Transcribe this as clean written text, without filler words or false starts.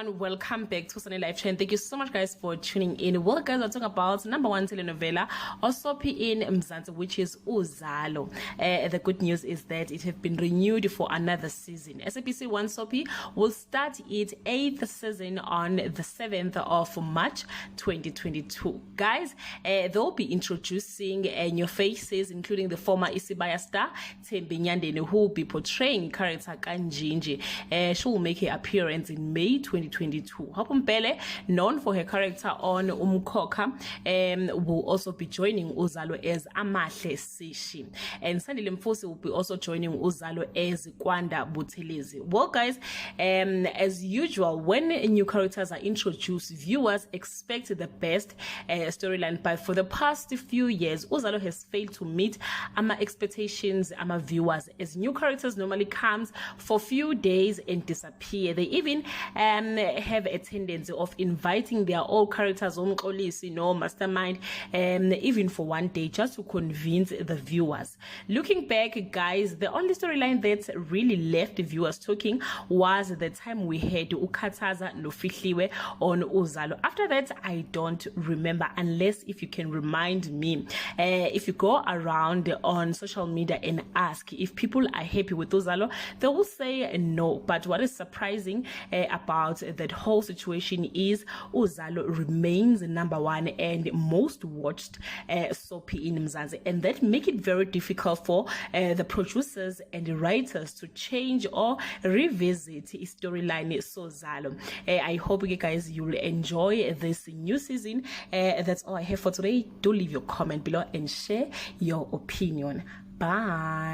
everyone, welcome back to Sunny Live Trend. Thank you so much guys for tuning in. Well guys, I'm talking about number one telenovela also in Mzansi, which is Uzalo. The good news is that it has been renewed for another season. SABC 1 Soapy will start its 8th season on the 7th of March 2022. Guys, they'll be introducing new faces, including the former Isibaya star Thembi Nyandeni, who will be portraying character Kanjinji. She will make her appearance in May 2022. Hopumpele, known for her character on Umkhokha, will also be joining Uzalo as Amahle Sishi. And Sandile Mfosi will be also joining Uzalo as Kwanda Buthelezi. Well guys, as usual, when new characters are introduced, viewers expect the best storyline. But for the past few years, Uzalo has failed to meet our expectations, our viewers, as new characters normally comes for a few days and disappear. They even have a tendency of inviting their old characters on Kolisi, mastermind, even for one day, just to convince the viewers. Looking back, guys, the only storyline that really left the viewers talking was the time we had Ukataza Nofihliwe on Uzalo. After that, I don't remember, unless if you can remind me. If you go around on social media and ask if people are happy with Uzalo, they will say no. But what is surprising about that whole situation is Uzalo remains number one and most watched soapy in Mzansi, and that make it very difficult for the producers and the writers to change or revisit his storyline Uzalo. I hope you guys you'll enjoy this new season. That's all I have for today. Do leave your comment below and share your opinion. Bye.